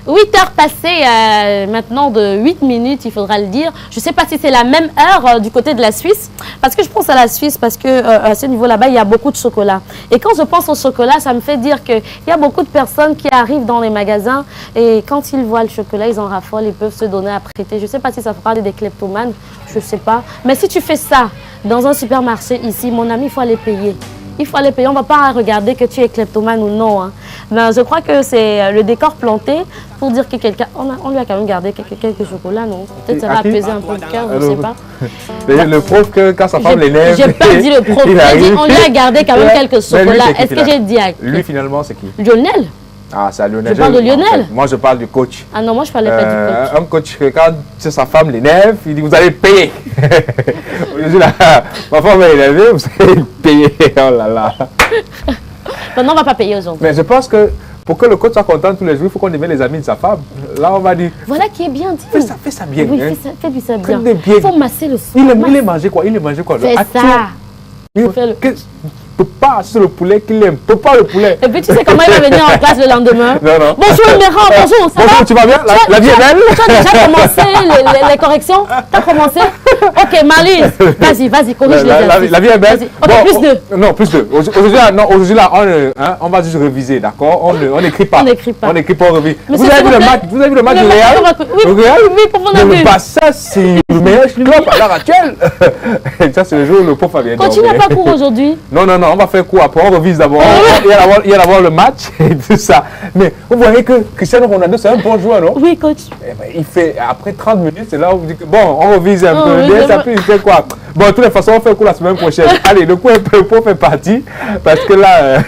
8h passées maintenant de 8 minutes, il faudra le dire. Je ne sais pas si c'est la même heure du côté de la Suisse. Parce que je pense à la Suisse, parce que à ce niveau là-bas, il y a beaucoup de chocolat. Et quand je pense au chocolat, ça me fait dire qu'il y a beaucoup de personnes qui arrivent dans les magasins et quand ils voient le chocolat, ils en raffolent, ils peuvent se donner à prêter. Je ne sais pas si ça fera des kleptomanes, je ne sais pas. Mais si tu fais ça dans un supermarché ici, mon ami, il faut aller payer. Il faut aller payer. On ne va pas regarder que tu es kleptomane ou non. Hein. Ben, je crois que c'est le décor planté pour dire que quelqu'un... On lui a quand même gardé quelques chocolats, non? Peut-être ça va apaiser un peu le cœur, je ne sais pas. Le prof, que quand sa femme l'élève... J'ai pas dit le prof, j'ai dit on lui a gardé quand même quelques chocolats. Est-ce que j'ai dit à... Lui, finalement, c'est qui? Lionel. Ah, c'est Lionel. Je parle de Lionel. En fait, moi, je parle du coach. Ah non, moi, je parlais pas du coach. Un coach, quand sa femme l'énerve, il dit, vous allez payer. Aujourd'hui, ma femme est énervée, vous allez payer. Oh là là. Maintenant, on ne va pas payer aujourd'hui. Mais je pense que pour que le coach soit content tous les jours, il faut qu'on devienne les amis de sa femme. Là, on va dire... Voilà qui est bien dit. Fais ça bien. Oui, hein. fais ça bien. Il faut masser le sang. Il est mangé quoi? Fais ça. Il ne peut pas sur le poulet qu'il aime. Il ne peut pas le poulet. Et puis tu sais comment il va venir en classe le lendemain? Non. Bonjour Méran, bonjour, ça va? Tu vas bien? La vie est belle? Tu as déjà commencé les corrections? Tu as commencé? Ok, Marlise, vas-y, corrige les exercices. La vie est belle? Ok, bon, plus 2. Non, plus 2. Aujourd'hui, là, on va juste réviser, d'accord? On n'écrit pas. On n'écrit pas, on révise. Vous avez vu le match du Real? Oui, pour mon avis. Ça, c'est le meilleur club à l'heure actuelle. Ça, c'est le jour où le prof a bien dormi. Continue à pas cours aujourd'hui. Non, on va faire quoi après? On revise d'abord. Il y a d'abord le match et tout ça. Mais vous voyez que Cristiano Ronaldo, c'est un bon joueur, non? Oui, coach. Il fait, après 30 minutes, c'est là où vous dites que bon, on revise un peu. Ça puis il fait quoi? Bon, de toutes les façons, on fait quoi la semaine prochaine? Allez, le coup fait partie. Parce que là,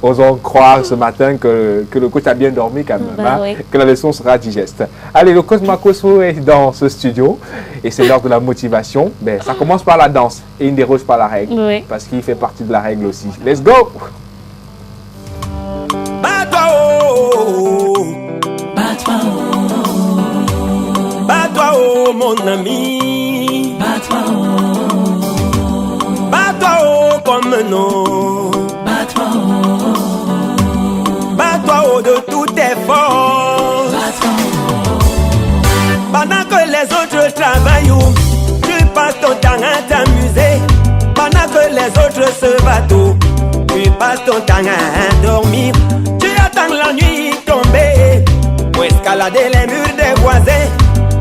osons croire ce matin que le coach a bien dormi quand même. Oui. Que la leçon sera digeste. Allez, le coach Makoso est dans ce studio. Et c'est l'heure de la motivation. Ben, ça commence par la danse. Et il ne déroge pas la règle. Oui. Parce qu'il fait partie de la règle aussi. Let's go! Bat-toi, oh, mon ami. Bat-toi, oh, comme non. Bat-toi, oh, de tout effort. Pendant que les autres travaillent, tu passes ton temps à t'amuser. Pendant que les autres se battent, tu passes ton temps à dormir. Tu attends la nuit tomber pour escalader les murs des voisins.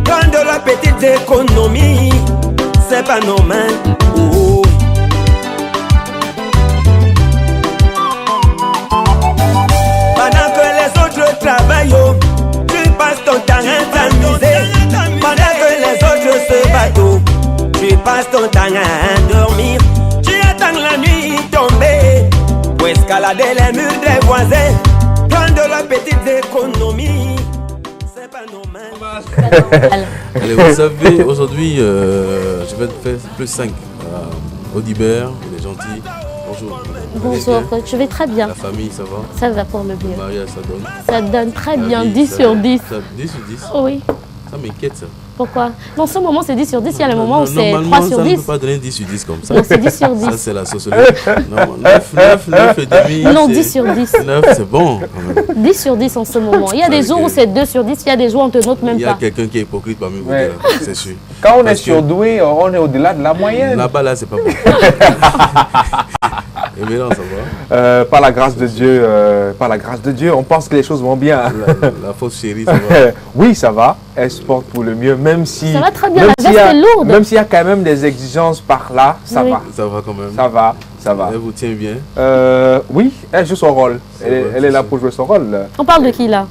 Prendre leurs petites économies, c'est pas normal. Oh. Pendant que les autres travaillent, tu passes ton temps à t'amuser. Pendant que les autres se battent, tu passes ton temps à dormir. Tu attends la nuit tomber pour escalader les murs des voisins. Prendre leurs petites économies, c'est pas normal. Allez, vous savez, aujourd'hui, je vais faire plus 5. Audibert, il est gentil. Bonjour. Bonjour, je vais très bien. La famille, ça va? Ça va pour le mieux. Le mariage, ça donne? Ça donne très bien, 10 sur 10. 10 sur 10? Oui. Ça m'inquiète, ça. Pourquoi? Non, ce moment, c'est 10 sur 10. Il y a le moment où c'est 3 sur 10. Normalement, ça ne peut pas donner 10 sur 10 comme ça. Non, c'est 10 sur 10. Ça, c'est la sociologie. Non, 9 et demi. Non, 10 sur 10. 9, c'est bon. 10 sur 10 en ce moment. Il y a des jours où c'est 2 sur 10. Il y a des jours où on te note même pas. Il y a quelqu'un qui est hypocrite parmi vous, c'est sûr. Quand on est surdoué, on est au-delà de la moyenne. Là-bas, là, c'est pas bon. Et maintenant, ça va? Par la grâce de Dieu, on pense que les choses vont bien. La fausse chérie, ça va? Oui, ça va. Elle se porte pour le mieux, même si... Ça va très bien, la veste est lourde. Même s'il y a quand même des exigences par là, ça va. Ça va quand même. Ça va. Elle vous tient bien? Oui, elle joue son rôle. Elle est là pour jouer son rôle. On parle de qui là?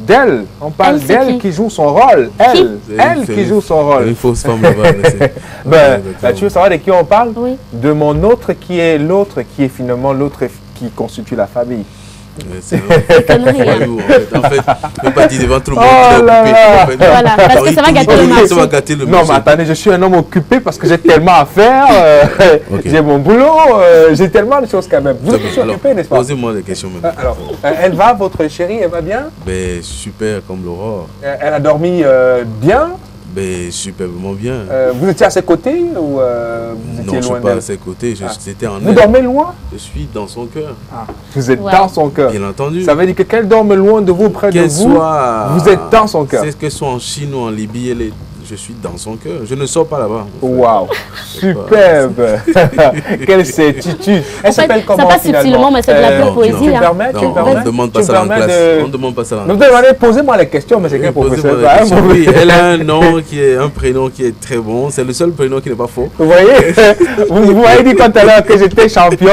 D'elle. On parle d'elle qui joue son rôle. Elle qui joue son rôle. Une fausse femme là-bas. Tu veux savoir de qui on parle? Oui. De mon autre qui est l'autre, qui est finalement l'autre qui constitue la famille. C'est voyou, en fait. Ne pas dire devant tout le monde. Oh là là. Voilà, parce que ça va gâter le marché. Ça va gâter le Non, marché. mais attendez, je suis un homme occupé parce que j'ai tellement à faire. J'ai mon boulot, j'ai tellement de choses quand même. Vous êtes occupé, n'est-ce pas? Posez-moi des questions maintenant. Alors, elle va, votre chérie, elle va bien? Ben, super, comme l'aurore. Elle a dormi bien? Ben, superbement bien. Vous étiez à ses côtés ou vous étiez Non, je loin suis pas d'elle? à ses côtés, j'étais en Vous elle. dormez loin? Je suis dans son cœur. Vous êtes Ouais. dans son cœur. Bien entendu. Ça veut dire que qu'elle dorme loin de vous, près de Qu'elle vous, soit... vous êtes dans son cœur. C'est qu'elle soit en Chine ou en Libye, je suis dans son cœur. Je ne sors pas là-bas. Waouh, superbe. Quelle certitude. Elle s'appelle comment ça passe finalement? subtilement, mais c'est de la non, pure poésie. Tu me hein. permets? Tu me Non, permets? on ne demande pas Tu me ça en permets classe. de- On ne demande pas ça en Vous classe. demandez, posez-moi les questions, mais c'est quel professeur? Posez-moi la question. Oui, elle a un nom qui est un prénom qui est très bon. C'est le seul prénom qui n'est pas faux. Vous voyez, vous m'avez dit tout à l'heure que j'étais champion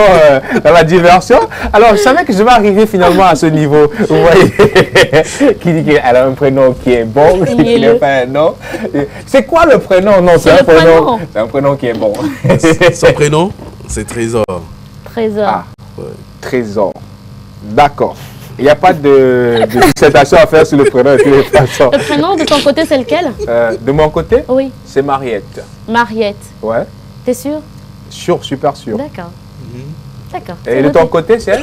dans la diversion. Alors, je savais que je vais arriver finalement à ce niveau. Vous voyez, qui dit qu'elle a un prénom qui est bon, qui n'est pas un nom. C'est quoi le prénom? Non, c'est un le prénom. prénom. C'est un prénom qui est bon. Son prénom, c'est Trésor. Trésor. Ah, Trésor. D'accord. Il n'y a pas de dissertation à faire sur le prénom de toutes les façons. Le prénom de ton côté, c'est lequel? De mon côté, Oui, c'est Mariette. Mariette. Ouais. T'es sûr? Sûr, super sûr. D'accord. D'accord. Et C'est de noté. ton côté, c'est?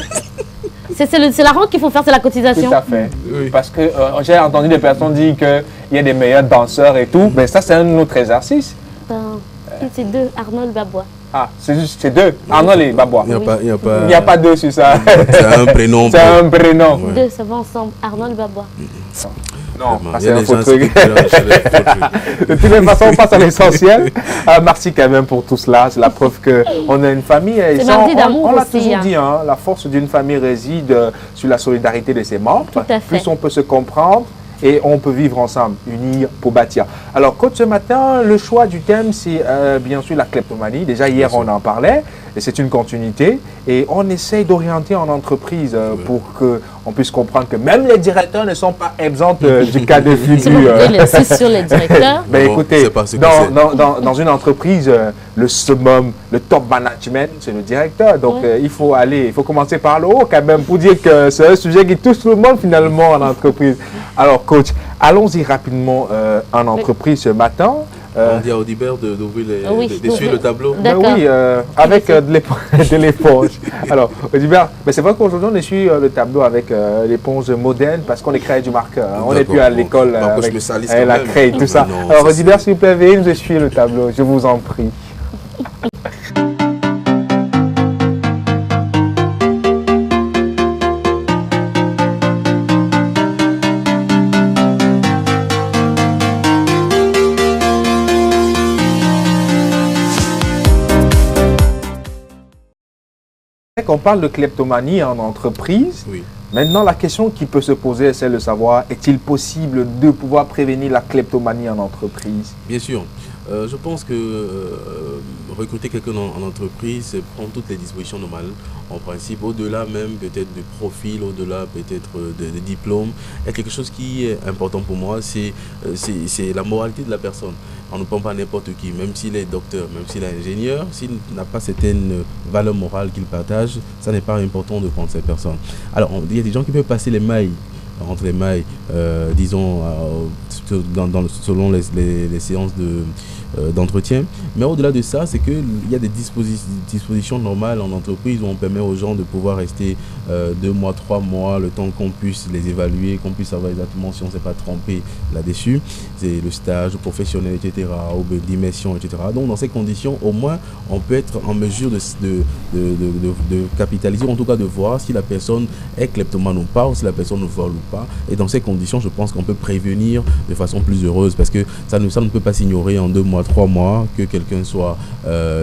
C'est la rente qu'il faut faire, c'est la cotisation. Tout à fait. Oui. Parce que j'ai entendu des personnes dire qu'il y a des meilleurs danseurs et tout. Mais ça, c'est un autre exercice. Ben, c'est deux, Arnold Babois. Ah, c'est juste c'est deux. Arnold et Babois. Il n'y a, pas- il y a pas... Il n'y a pas deux sur ça. C'est un prénom. C'est un prénom. Ouais. Deux, ça va ensemble. Arnold Babois. Non, Vraiment, ça, il y c'est a un des faux gens truc. qui mélangent les faux trucs. De toutes les façons, on passe à l'essentiel. Merci quand même pour tout cela. C'est la preuve qu'on a une famille. Et C'est ça, mardi d'amour on l'a aussi, toujours hein. dit, hein, la force d'une famille réside sur la solidarité de ses membres. Tout à fait. Plus on peut se comprendre et on peut vivre ensemble, unir pour bâtir. Alors, coach, ce matin, le choix du thème, c'est bien sûr la kleptomanie. Déjà, hier, on en parlait. Et c'est une continuité. Et on essaye d'orienter en entreprise pour qu'on puisse comprendre que même les directeurs ne sont pas exempts du cas de Si figure. vous pouvez laisser sur les directeurs. Ben Bon, écoutez, c'est pas ce que dans une entreprise, le summum, le top management, c'est le directeur. Donc, il faut commencer par le haut quand même pour dire que c'est un sujet qui touche tout le monde finalement en entreprise. Alors, coach, allons-y rapidement en entreprise ce matin. On dit à Audibert d'ouvrir d'essuyer le tableau. Ben D'accord. oui, avec de l'éponge. Alors, Audibert, ben c'est vrai qu'aujourd'hui, on essuie le tableau avec l'éponge moderne parce qu'on écrit avec du marqueur. Hein. On n'est plus à D'accord, l'école bon. Donc, avec je me salisse la quand même. craie, tout ça. Non, Alors, ça, Audibert, c'est- s'il vous plaît, veuillez nous essuyer le tableau, je vous en prie. On parle de kleptomanie en entreprise. Oui. Maintenant, la question qui peut se poser est celle de savoir, est-il possible de pouvoir prévenir la kleptomanie en entreprise? Bien sûr. Je pense que recruter quelqu'un en entreprise, c'est prendre toutes les dispositions normales, en principe, au-delà même peut-être du profil, au-delà peut-être des diplômes. Il y a quelque chose qui est important pour moi, c'est la moralité de la personne. On ne prend pas n'importe qui, même s'il est docteur, même s'il est ingénieur, s'il n'a pas certaines valeurs morales qu'il partage, ça n'est pas important de prendre cette personne. Alors, il y a des gens qui peuvent passer les mailles, entre les mailles, disons, selon les séances d'entretien. Mais au-delà de ça, c'est qu'il y a des dispositions normales en entreprise où on permet aux gens de pouvoir rester 2 mois, 3 mois, le temps qu'on puisse les évaluer, qu'on puisse savoir exactement si on ne s'est pas trompé là-dessus. C'est le stage professionnel, etc., ou l'immersion, etc. Donc, dans ces conditions, au moins, on peut être en mesure de capitaliser, en tout cas de voir si la personne est kleptomane ou pas, ou si la personne vole ou pas. Et dans ces conditions, je pense qu'on peut prévenir de façon plus heureuse, parce que ça ne peut pas s'ignorer en 2 mois, 3 mois que quelqu'un soit,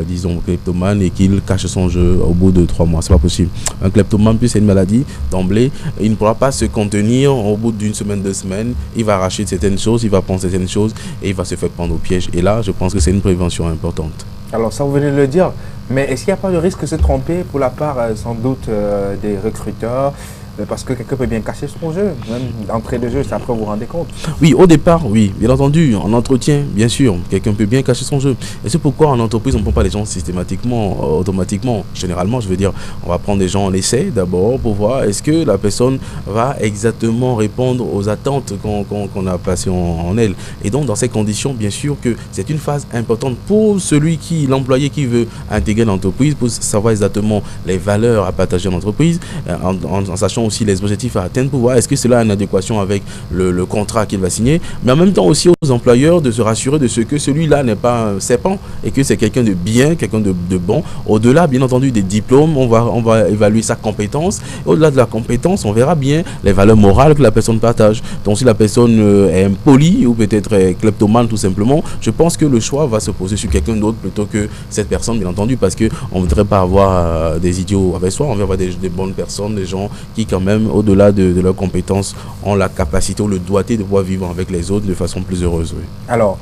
disons, kleptomane et qu'il cache son jeu au bout de 3 mois. C'est pas possible. Un kleptomane, puis c'est une maladie d'emblée, il ne pourra pas se contenir au bout d'une semaine, 2 semaines. Il va arracher certaines choses, il va prendre certaines choses et il va se faire prendre au piège. Et là, je pense que c'est une prévention importante. Alors, ça, vous venez de le dire, mais est-ce qu'il n'y a pas de risque de se tromper pour la part, sans doute, des recruteurs? Parce que quelqu'un peut bien cacher son jeu, même d'entrée de jeu, c'est après vous vous rendez compte. Oui, au départ, oui, bien entendu, en entretien, bien sûr, quelqu'un peut bien cacher son jeu. Et c'est pourquoi en entreprise, on ne prend pas les gens systématiquement, automatiquement. Généralement, je veux dire, on va prendre des gens en essai d'abord pour voir est-ce que la personne va exactement répondre aux attentes qu'on a passées en elle. Et donc, dans ces conditions, bien sûr que c'est une phase importante pour l'employé qui veut intégrer l'entreprise, pour savoir exactement les valeurs à partager en entreprise, en sachant sont aussi les objectifs à atteindre pour voir est-ce que cela est en adéquation avec le contrat qu'il va signer, mais en même temps aussi aux employeurs de se rassurer de ce que celui-là n'est pas un serpent et que c'est quelqu'un de bien, quelqu'un de bon. Au-delà, bien entendu, des diplômes, on va évaluer sa compétence. Au-delà de la compétence, on verra bien les valeurs morales que la personne partage. Donc si la personne est impolie ou peut-être est kleptomane tout simplement, je pense que le choix va se poser sur quelqu'un d'autre plutôt que cette personne, bien entendu, parce qu'on ne voudrait pas avoir des idiots avec soi, on veut avoir des bonnes personnes, des gens qui quand même, au-delà de leurs compétences, ont la capacité ou le doigté de pouvoir vivre avec les autres de façon plus heureuse. Oui. Alors,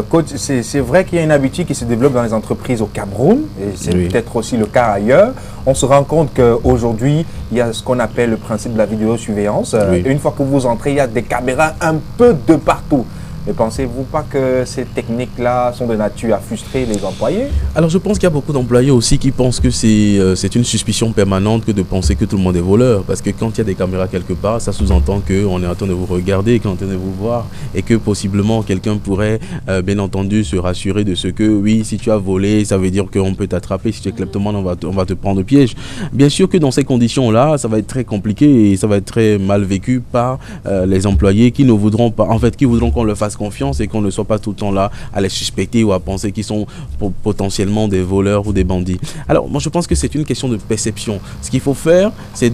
coach, c'est vrai qu'il y a une habitude qui se développe dans les entreprises au Cameroun, et c'est peut-être aussi le cas ailleurs. On se rend compte qu'aujourd'hui, il y a ce qu'on appelle le principe de la vidéosurveillance. Et une fois que vous entrez, il y a des caméras un peu de partout. Ne pensez-vous pas que ces techniques-là sont de nature à frustrer les employés? Alors je pense qu'il y a beaucoup d'employés aussi qui pensent que c'est une suspicion permanente que de penser que tout le monde est voleur. Parce que quand il y a des caméras quelque part, ça sous-entend qu'on est en train de vous regarder, qu'on est en train de vous voir. Et que possiblement quelqu'un pourrait bien entendu se rassurer de ce que oui, si tu as volé, ça veut dire qu'on peut t'attraper. Si tu es kleptomane, on va te prendre au piège. Bien sûr que dans ces conditions-là, ça va être très compliqué et ça va être très mal vécu par les employés qui ne voudront pas, en fait, qui voudront qu'on le fasse confiance et qu'on ne soit pas tout le temps là à les suspecter ou à penser qu'ils sont potentiellement des voleurs ou des bandits. Alors moi je pense que c'est une question de perception. Ce qu'il faut faire, c'est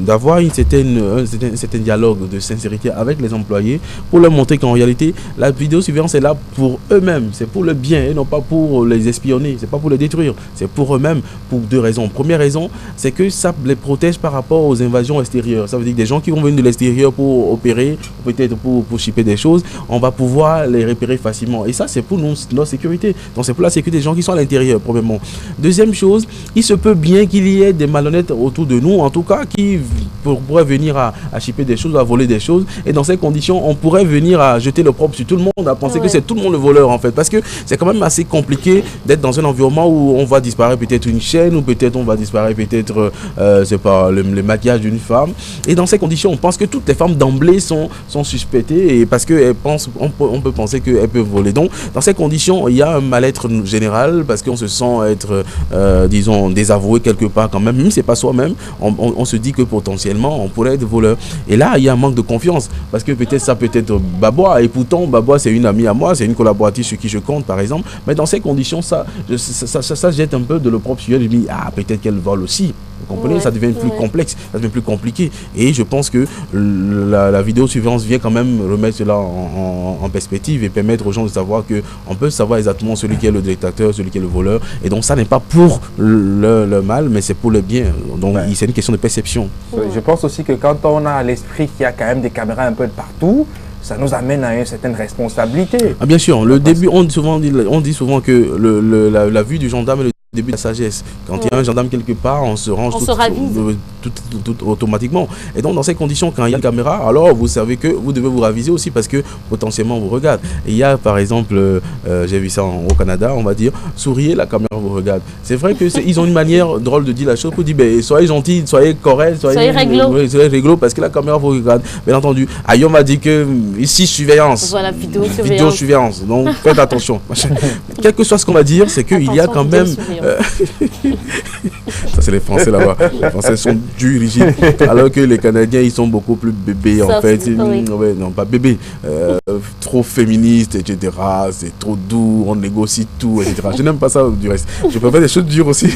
d'avoir un certain dialogue de sincérité avec les employés pour leur montrer qu'en réalité la vidéosurveillance est là pour eux-mêmes, c'est pour le bien et non pas pour les espionner, c'est pas pour les détruire, c'est pour eux-mêmes pour deux raisons. Première raison, c'est que ça les protège par rapport aux invasions extérieures. Ça veut dire que des gens qui vont venir de l'extérieur pour opérer, peut-être pour shipper des choses, on va pouvoir les repérer facilement. Et ça, c'est pour notre sécurité. Donc, c'est pour la sécurité des gens qui sont à l'intérieur, probablement. Deuxième chose, il se peut bien qu'il y ait des malhonnêtes autour de nous, en tout cas, qui pourraient venir à shipper des choses, à voler des choses. Et dans ces conditions, on pourrait venir à jeter le propre sur tout le monde, à penser que c'est tout le monde le voleur, en fait. Parce que c'est quand même assez compliqué d'être dans un environnement où on va disparaître peut-être une chaîne, ou peut-être on va disparaître peut-être, c'est pas le maquillage d'une femme. Et dans ces conditions, on pense que toutes les femmes d'emblée sont suspectées et parce qu'elles pensent, on peut penser qu'elles peuvent voler. Donc, dans ces conditions, il y a un mal-être général parce qu'on se sent être, disons, désavoué quelque part quand même. Même si c'est pas soi-même, on se dit que potentiellement, on pourrait être voleur. Et là, il y a un manque de confiance parce que peut-être ça peut être Babois. Et pourtant, Babois, c'est une amie à moi, c'est une collaboratrice sur qui je compte, par exemple. Mais dans ces conditions, ça jette un peu de l'opprobre sur elle. Je me dis, peut-être qu'elle vole aussi. Vous comprenez, ça devient plus complexe, ça devient plus compliqué. Et je pense que la vidéosurveillance vient quand même remettre cela en perspective et permettre aux gens de savoir qu'on peut savoir exactement celui qui est le détecteur, celui qui est le voleur. Et donc ça n'est pas pour le mal, mais c'est pour le bien. Donc c'est une question de perception. Je pense aussi que quand on a à l'esprit qu'il y a quand même des caméras un peu de partout, ça nous amène à une certaine responsabilité. Bien sûr, le début, on dit souvent que la vue du gendarme est le début de la sagesse. Quand il y a un gendarme quelque part, on se range tout automatiquement. Et donc dans ces conditions, quand il y a une caméra, alors vous savez que vous devez vous raviser aussi parce que potentiellement on vous regarde. Et il y a par exemple, j'ai vu ça au Canada, on va dire, souriez, la caméra vous regarde. C'est vrai que ils ont une manière drôle de dire la chose pour dire soyez gentils, soyez corrects, soyez réglo parce que la caméra vous regarde. Bien entendu, ailleurs on m'a dit que ici surveillance. Voilà, vidéosurveillance. Donc faites attention. Quel que soit ce qu'on va dire, c'est qu'il y a quand même ça c'est les Français là-bas. Les Français sont durs, rigides, alors que les Canadiens ils sont beaucoup plus bébés en fait. Non, pas bébés, trop féministes, etc. C'est trop doux, on négocie tout, etc. Je n'aime pas ça du reste. Je préfère des choses dures aussi.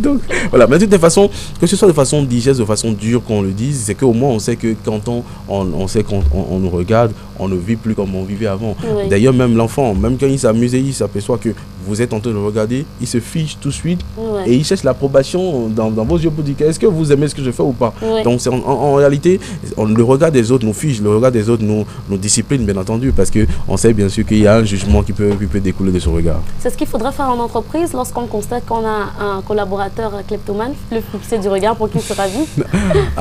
Donc voilà, mais de toute façon, que ce soit de façon digeste, de façon dure qu'on le dise, c'est qu'au moins on sait que quand on sait qu'on nous regarde, on ne vit plus comme on vivait avant. D'ailleurs même l'enfant, même quand il s'amuse et il s'aperçoit que vous êtes en train de le regarder, il se fiche tout de suite et il cherche l'approbation dans vos yeux pour dire est-ce que vous aimez ce que je fais ou pas. Donc en réalité, le regard des autres nous fiche, le regard des autres nous discipline bien entendu parce qu'on sait bien sûr qu'il y a un jugement qui peut découler de ce regard. C'est ce qu'il faudrait faire en entreprise lorsqu'on constate qu'on a un collaborateur kleptomane, le fixer du regard pour qu'il se ravise.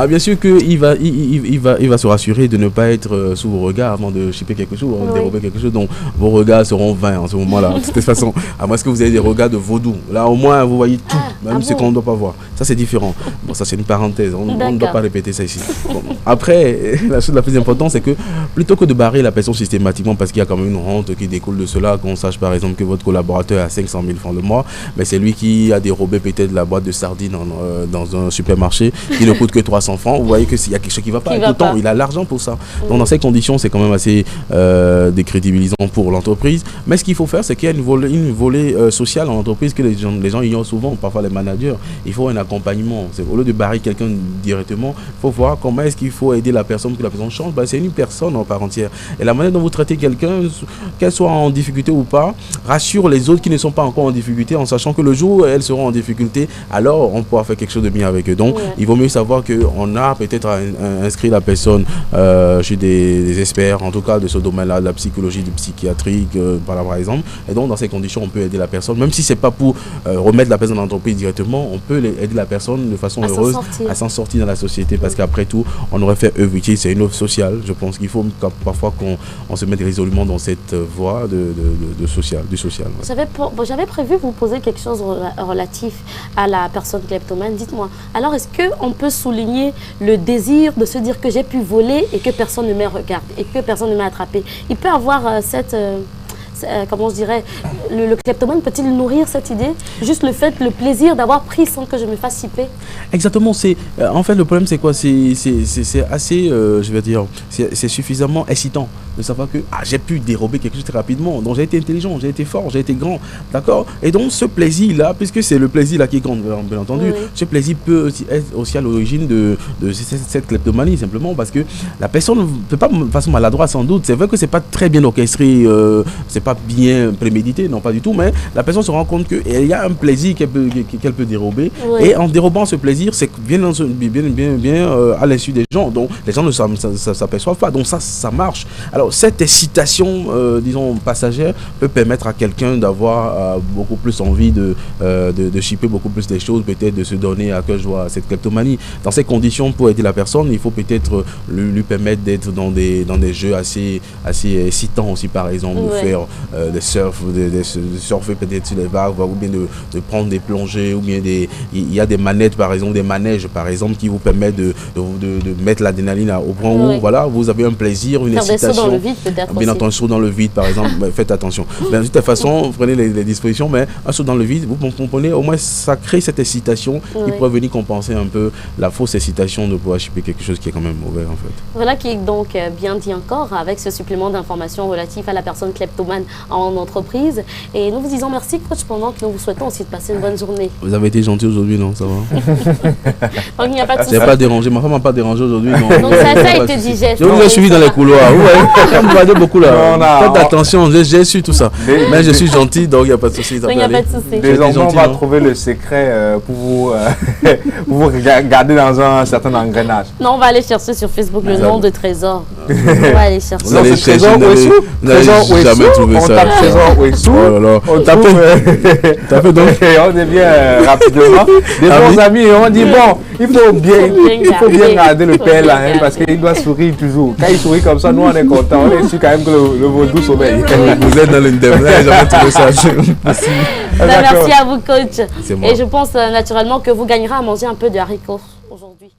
Bien sûr qu'il va se rassurer de ne pas être sous vos regards avant de chipper quelque chose, de dérober quelque chose. Donc vos regards seront vains en ce moment-là. De toute façon, À moins que vous ayez des regards de vaudou. Là, au moins, vous voyez tout, même ce qu'on ne doit pas voir. Ça, c'est différent. Bon, ça, c'est une parenthèse. On ne doit pas répéter ça ici. Bon. Après, la chose la plus importante, c'est que plutôt que de barrer la personne systématiquement, parce qu'il y a quand même une honte qui découle de cela, qu'on sache par exemple que votre collaborateur a 500 000 francs le mois, mais c'est lui qui a dérobé peut-être la boîte de sardines dans un supermarché, qui ne coûte que 300 francs. Vous voyez qu'il y a quelque chose qui ne va pas. Pourtant, il a l'argent pour ça. Donc, dans ces conditions, c'est quand même assez décrédibilisant pour l'entreprise. Mais ce qu'il faut faire, c'est qu'il y a une volée sociale en entreprise que les gens ignorent souvent, parfois les managers. Il faut un accompagnement. Au lieu de barrer quelqu'un directement, il faut voir comment est-ce qu'il faut aider la personne pour que la personne change. C'est une personne en part entière. Et la manière dont vous traitez quelqu'un, qu'elle soit en difficulté ou pas, rassure les autres qui ne sont pas encore en difficulté, en sachant que le jour où elles seront en difficulté, alors on pourra faire quelque chose de bien avec eux. Donc, il vaut mieux savoir qu'on a peut-être inscrit la personne chez des experts, en tout cas de ce domaine-là, de la psychologie, du psychiatrique, par exemple. Et donc, dans ces conditions, on peut aider la personne, même si ce n'est pas pour remettre la personne dans l'entreprise directement, on peut aider la personne de façon heureuse à s'en sortir dans la société, parce qu'après tout, on aurait fait œuvre utile. C'est une œuvre sociale. Je pense qu'il faut parfois qu'on se mette résolument dans cette voie du social. J'avais prévu vous poser quelque chose relatif à la personne kleptomane. Dites-moi, alors est-ce qu'on peut souligner le désir de se dire que j'ai pu voler et que personne ne me regarde et que personne ne m'a attrapé? Il peut avoir comment je dirais, le kleptomane peut-il nourrir cette idée? Juste le plaisir d'avoir pris sans que je me fasse siper? Exactement. En fait, le problème, c'est quoi? C'est assez, je vais dire, c'est suffisamment excitant de savoir que j'ai pu dérober quelque chose très rapidement. Donc, j'ai été intelligent, j'ai été fort, j'ai été grand. D'accord? Et donc, ce plaisir-là, puisque c'est le plaisir-là qui compte, bien entendu, ce plaisir peut être aussi à l'origine de cette kleptomanie, simplement parce que la personne ne peut pas de façon maladroite, sans doute. C'est vrai que c'est pas très bien orchestré, c'est pas bien prémédité, non pas du tout, mais la personne se rend compte qu'il y a un plaisir qu'elle peut dérober, et en dérobant ce plaisir, c'est bien à l'insu des gens, donc les gens ne s'aperçoivent pas, donc ça marche. Alors cette excitation, disons passagère, peut permettre à quelqu'un d'avoir beaucoup plus envie de chipper beaucoup plus des choses, peut-être de se donner à cœur joie à cette kleptomanie. Dans ces conditions, pour aider la personne, il faut peut-être lui permettre d'être dans des jeux assez excitants aussi, par exemple, de faire des surfer peut-être sur les vagues, ou bien de prendre des plongées, ou bien il y a des manettes, par exemple, des manèges, par exemple, qui vous permettent de mettre l'adrénaline au point où voilà, vous avez un plaisir, une excitation. Des sauts dans le vide, peut-être. Bien entendu, un saut dans le vide, par exemple, faites attention. Mais de toute façon, vous prenez les dispositions, mais un saut dans le vide, vous comprenez, au moins ça crée cette excitation qui pourrait venir compenser un peu la fausse excitation de pouvoir chipper quelque chose qui est quand même mauvais, en fait. Voilà qui est donc bien dit encore, avec ce supplément d'informations relatif à la personne kleptomane en entreprise. Et nous vous disons merci, coach, pendant que nous vous souhaitons aussi de passer une bonne journée. Vous avez été gentil aujourd'hui, non? Ça va? Donc il n'y a pas de souci. Je n'ai pas dérangé, ma femme m'a pas dérangé aujourd'hui. Donc ça a été digeste. Je vous ai suivi dans les couloirs. Vous me regardez beaucoup là. Faites attention, j'ai su tout ça. Mais je suis gentil, donc il n'y a pas de souci. Il n'y a pas de souci. Désormais, on va trouver le secret pour vous garder dans un certain engrenage. Non, on va aller chercher sur Facebook le nom de Trésor. On va aller chercher. Vous allez chercher, vous n'allez jamais trouver ça. Trésor Ouessou. Oh là là. Tapez donc. On devient rapidement des bons amis. On dit bon, il faut bien garder le père là, parce qu'il doit sourire toujours. Quand il sourit comme ça, nous on est content. On est sûr quand même que le vaudou sommeille. Vous êtes dans l'indemne. Vous n'avez jamais trouvé ça. Merci à vous, coach. Et je pense naturellement que vous gagnerez à manger un peu de haricots aujourd'hui.